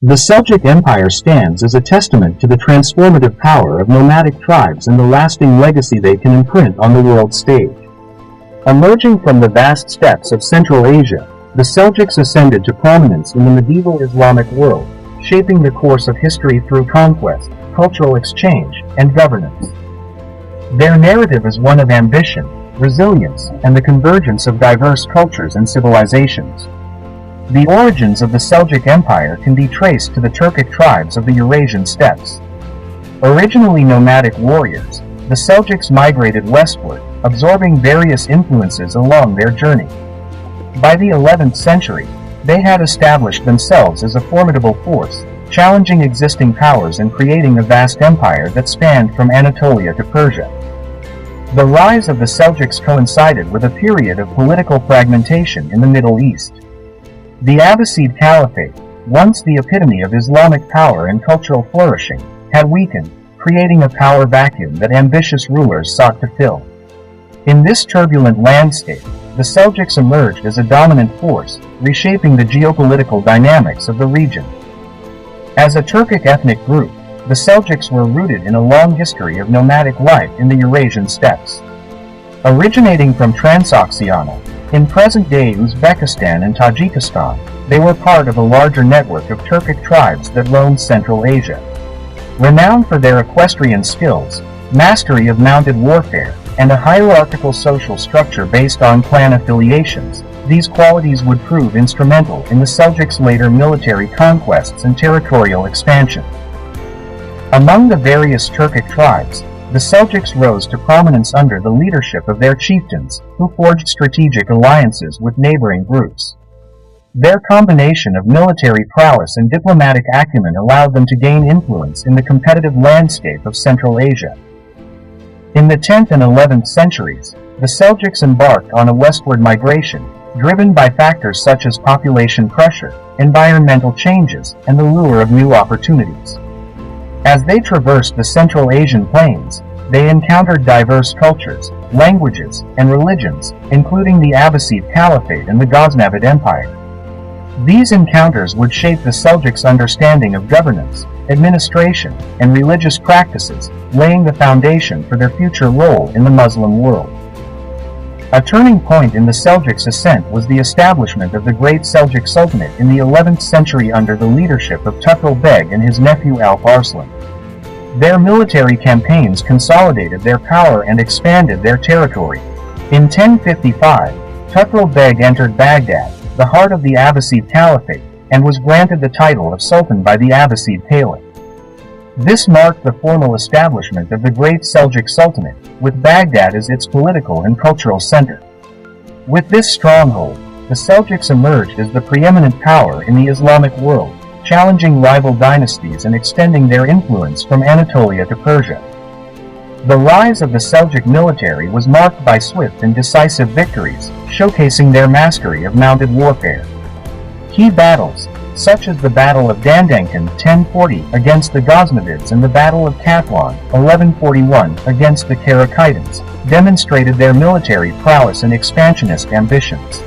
The Seljuk Empire stands as a testament to the transformative power of nomadic tribes and the lasting legacy they can imprint on the world stage. Emerging from the vast steppes of Central Asia, the Seljuks ascended to prominence in the medieval Islamic world, shaping the course of history through conquest, cultural exchange, and governance. Their narrative is one of ambition, resilience, and the convergence of diverse cultures and civilizations. The origins of the Seljuk Empire can be traced to the Turkic tribes of the Eurasian steppes. Originally nomadic warriors, the Seljuks migrated westward, absorbing various influences along their journey. By the 11th century, they had established themselves as a formidable force, challenging existing powers and creating a vast empire that spanned from Anatolia to Persia. The rise of the Seljuks coincided with a period of political fragmentation in the Middle East. The Abbasid Caliphate, once the epitome of Islamic power and cultural flourishing, had weakened, creating a power vacuum that ambitious rulers sought to fill. In this turbulent landscape, the Seljuks emerged as a dominant force, reshaping the geopolitical dynamics of the region. As a Turkic ethnic group, the Seljuks were rooted in a long history of nomadic life in the Eurasian steppes. Originating from Transoxiana, in present-day Uzbekistan and Tajikistan, they were part of a larger network of Turkic tribes that roamed Central Asia. Renowned for their equestrian skills, mastery of mounted warfare, and a hierarchical social structure based on clan affiliations, these qualities would prove instrumental in the Seljuks' later military conquests and territorial expansion. Among the various Turkic tribes, the Seljuks rose to prominence under the leadership of their chieftains, who forged strategic alliances with neighboring groups. Their combination of military prowess and diplomatic acumen allowed them to gain influence in the competitive landscape of Central Asia. In the 10th and 11th centuries, the Seljuks embarked on a westward migration, driven by factors such as population pressure, environmental changes, and the lure of new opportunities. As they traversed the Central Asian plains, they encountered diverse cultures, languages, and religions, including the Abbasid Caliphate and the Ghaznavid Empire. These encounters would shape the Seljuks' understanding of governance, administration, and religious practices, laying the foundation for their future role in the Muslim world. A turning point in the Seljuks' ascent was the establishment of the Great Seljuk Sultanate in the 11th century under the leadership of Tukrul Beg and his nephew Alp Arslan. Their military campaigns consolidated their power and expanded their territory. In 1055, Tukrul Beg entered Baghdad, the heart of the Abbasid Caliphate, and was granted the title of Sultan by the Abbasid Caliph. This marked the formal establishment of the Great Seljuk Sultanate, with Baghdad as its political and cultural center. With this stronghold, the Seljuks emerged as the preeminent power in the Islamic world, challenging rival dynasties and extending their influence from Anatolia to Persia. The rise of the Seljuk military was marked by swift and decisive victories, showcasing their mastery of mounted warfare. Key battles, such as the Battle of Dandankan 1040 against the Ghaznavids and the Battle of Katlan 1141 against the Karakitans, demonstrated their military prowess and expansionist ambitions.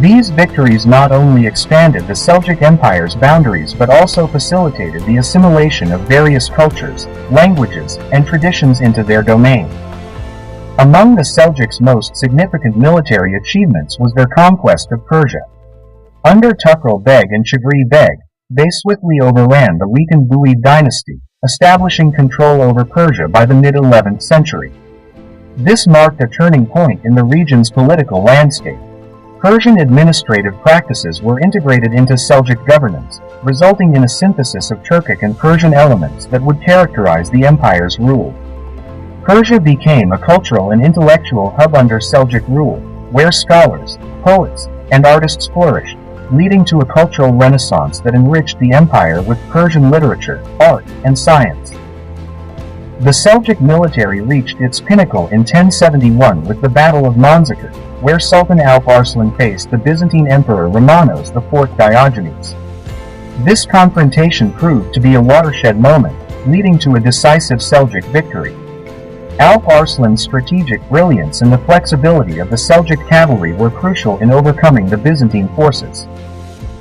These victories not only expanded the Seljuk Empire's boundaries but also facilitated the assimilation of various cultures, languages, and traditions into their domain. Among the Seljuks' most significant military achievements was their conquest of Persia. Under Tukrul Beg and Chagri Beg, they swiftly overran the weakened Buid dynasty, establishing control over Persia by the mid-11th century. This marked a turning point in the region's political landscape. Persian administrative practices were integrated into Seljuk governance, resulting in a synthesis of Turkic and Persian elements that would characterize the empire's rule. Persia became a cultural and intellectual hub under Seljuk rule, where scholars, poets, and artists flourished, leading to a cultural renaissance that enriched the empire with Persian literature, art, and science. The Seljuk military reached its pinnacle in 1071 with the Battle of Manzikert, where Sultan Alp Arslan faced the Byzantine Emperor Romanos IV Diogenes. This confrontation proved to be a watershed moment, leading to a decisive Seljuk victory. Alp Arslan's strategic brilliance and the flexibility of the Seljuk cavalry were crucial in overcoming the Byzantine forces.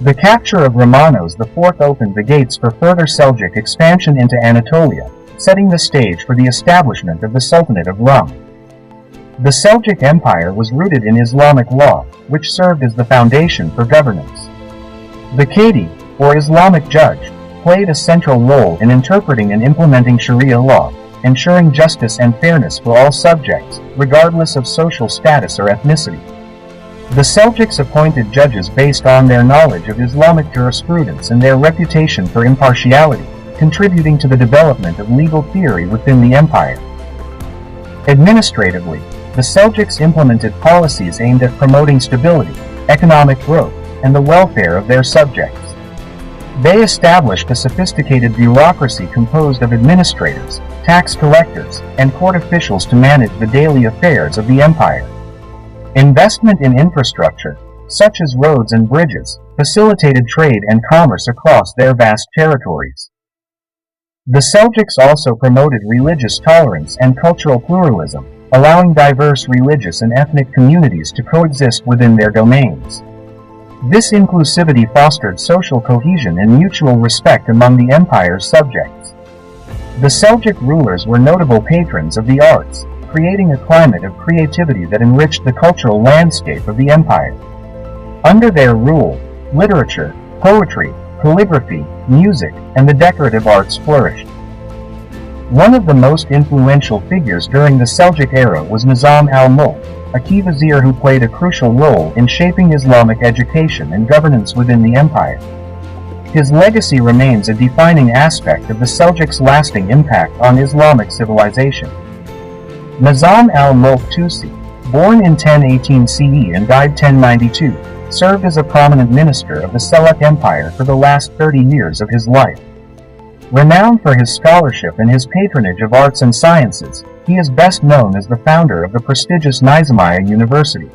The capture of Romanos IV opened the gates for further Seljuk expansion into Anatolia, setting the stage for the establishment of the Sultanate of Rum. The Seljuk Empire was rooted in Islamic law, which served as the foundation for governance. The Qadi, or Islamic judge, played a central role in interpreting and implementing Sharia law, ensuring justice and fairness for all subjects, regardless of social status or ethnicity. The Seljuks appointed judges based on their knowledge of Islamic jurisprudence and their reputation for impartiality, contributing to the development of legal theory within the empire. Administratively, the Seljuks implemented policies aimed at promoting stability, economic growth, and the welfare of their subjects. They established a sophisticated bureaucracy composed of administrators, tax collectors, and court officials to manage the daily affairs of the empire. Investment in infrastructure, such as roads and bridges, facilitated trade and commerce across their vast territories. The Seljuks also promoted religious tolerance and cultural pluralism, allowing diverse religious and ethnic communities to coexist within their domains. This inclusivity fostered social cohesion and mutual respect among the empire's subjects. The Seljuk rulers were notable patrons of the arts, creating a climate of creativity that enriched the cultural landscape of the empire. Under their rule, literature, poetry, calligraphy, music, and the decorative arts flourished. One of the most influential figures during the Seljuk era was Nizam al-Mulk, a key vizier who played a crucial role in shaping Islamic education and governance within the empire. His legacy remains a defining aspect of the Seljuks' lasting impact on Islamic civilization. Nizam al-Mulk Tusi, born in 1018 CE and died 1092, served as a prominent minister of the Seljuk Empire for the last 30 years of his life. Renowned for his scholarship and his patronage of arts and sciences, he is best known as the founder of the prestigious Nizamiyyah University.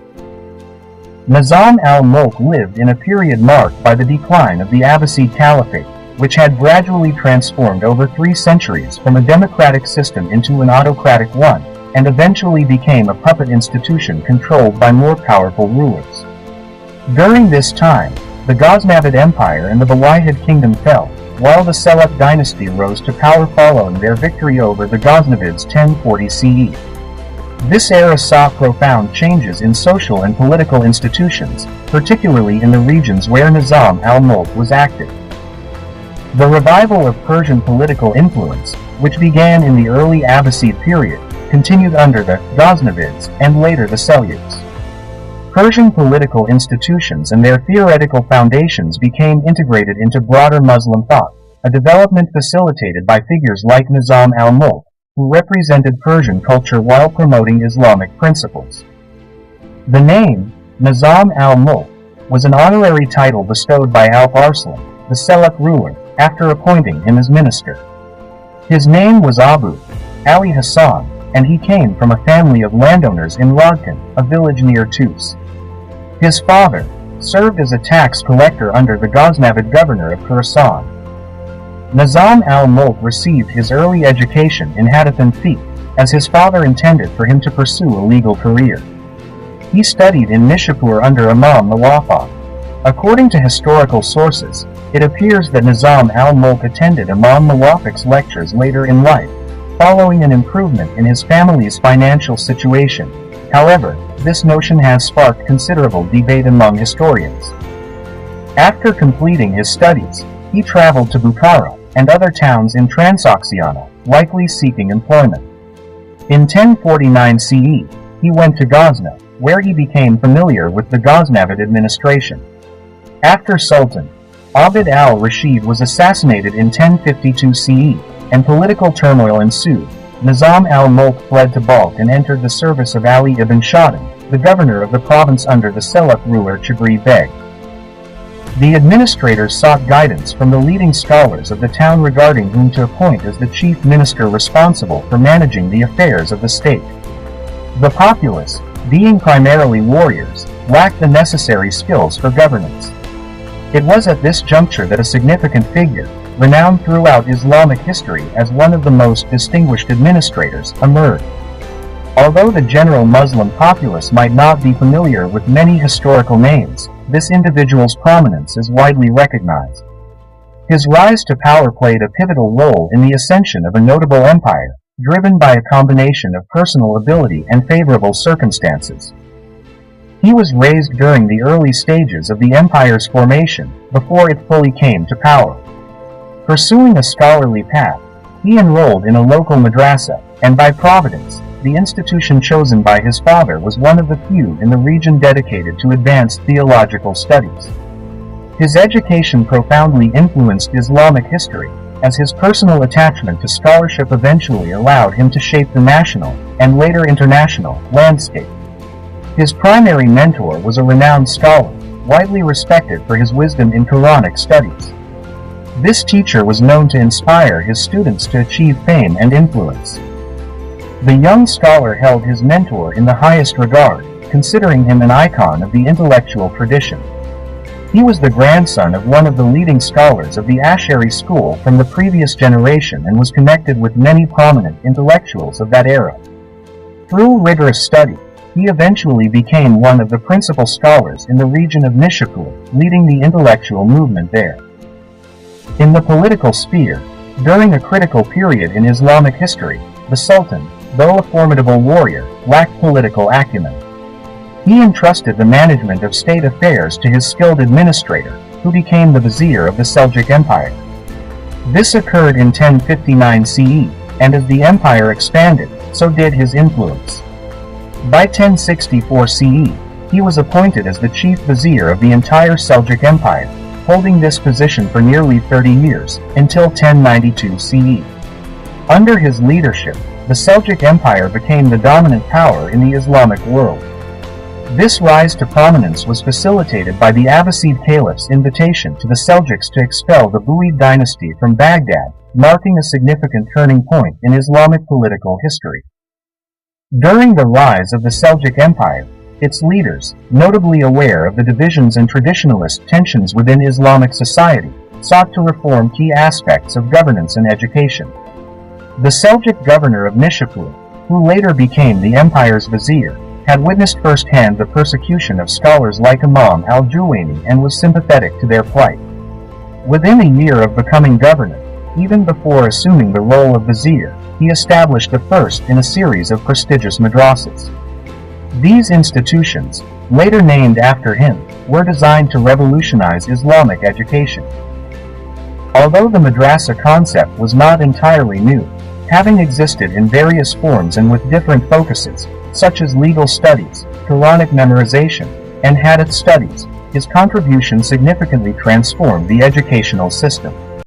Nizam al-Mulk lived in a period marked by the decline of the Abbasid Caliphate, which had gradually transformed over 3 centuries from a democratic system into an autocratic one, and eventually became a puppet institution controlled by more powerful rulers. During this time, the Ghaznavid Empire and the Bulayhid Kingdom fell, while the Seljuk dynasty rose to power following their victory over the Ghaznavids 1040 CE. This era saw profound changes in social and political institutions, particularly in the regions where Nizam al-Mulk was active. The revival of Persian political influence, which began in the early Abbasid period, continued under the Ghaznavids and later the Seljuks. Persian political institutions and their theoretical foundations became integrated into broader Muslim thought, a development facilitated by figures like Nizam al-Mulk, who represented Persian culture while promoting Islamic principles. The name, Nizam al-Mulk, was an honorary title bestowed by Alp Arslan, the Seljuk ruler, after appointing him as minister. His name was Abu Ali Hassan, and he came from a family of landowners in Rodkin, a village near Tus. His father served as a tax collector under the Ghaznavid governor of Khorasan. Nizam al-Mulk received his early education in Hadith and fiqh, as his father intended for him to pursue a legal career. He studied in Nishapur under Imam Muwaffaq. According to historical sources, it appears that Nizam al-Mulk attended Imam Muwaffaq's lectures later in life, following an improvement in his family's financial situation. However, this notion has sparked considerable debate among historians. After completing his studies, he traveled to Bukhara and other towns in Transoxiana, likely seeking employment. In 1049 CE, he went to Ghazna, where he became familiar with the Ghaznavid administration. After Sultan Abd al-Rashid was assassinated in 1052 CE, and political turmoil ensued, Nizam al-Mulk fled to Balkh and entered the service of Ali ibn Shaddan, the governor of the province under the Seljuk ruler Chagri Beg. The administrators sought guidance from the leading scholars of the town regarding whom to appoint as the chief minister responsible for managing the affairs of the state. The populace, being primarily warriors, lacked the necessary skills for governance. It was at this juncture that a significant figure, renowned throughout Islamic history as one of the most distinguished administrators, emerged. Although the general Muslim populace might not be familiar with many historical names, this individual's prominence is widely recognized. His rise to power played a pivotal role in the ascension of a notable empire, driven by a combination of personal ability and favorable circumstances. He was raised during the early stages of the empire's formation, before it fully came to power. Pursuing a scholarly path, he enrolled in a local madrasa, and by providence, the institution chosen by his father was one of the few in the region dedicated to advanced theological studies. His education profoundly influenced Islamic history, as his personal attachment to scholarship eventually allowed him to shape the national, and later international, landscape. His primary mentor was a renowned scholar, widely respected for his wisdom in Quranic studies. This teacher was known to inspire his students to achieve fame and influence. The young scholar held his mentor in the highest regard, considering him an icon of the intellectual tradition. He was the grandson of one of the leading scholars of the Ash'ari school from the previous generation and was connected with many prominent intellectuals of that era. Through rigorous study, he eventually became one of the principal scholars in the region of Nishapur, leading the intellectual movement there. In the political sphere, during a critical period in Islamic history, the Sultan, though a formidable warrior, lacked political acumen. He entrusted the management of state affairs to his skilled administrator, who became the vizier of the Seljuk Empire. This occurred in 1059 CE, and as the empire expanded, so did his influence. By 1064 CE, he was appointed as the chief vizier of the entire Seljuk Empire, holding this position for nearly 30 years, until 1092 CE. Under his leadership, the Seljuk Empire became the dominant power in the Islamic world. This rise to prominence was facilitated by the Abbasid Caliph's invitation to the Seljuks to expel the Buid dynasty from Baghdad, marking a significant turning point in Islamic political history. During the rise of the Seljuk Empire, its leaders, notably aware of the divisions and traditionalist tensions within Islamic society, sought to reform key aspects of governance and education. The Seljuk governor of Nishapur, who later became the empire's vizier, had witnessed firsthand the persecution of scholars like Imam al-Juwayni and was sympathetic to their plight. Within a year of becoming governor, even before assuming the role of vizier, he established the first in a series of prestigious madrasas. These institutions, later named after him, were designed to revolutionize Islamic education. Although the madrasa concept was not entirely new, having existed in various forms and with different focuses, such as legal studies, Quranic memorization, and hadith studies, his contribution significantly transformed the educational system.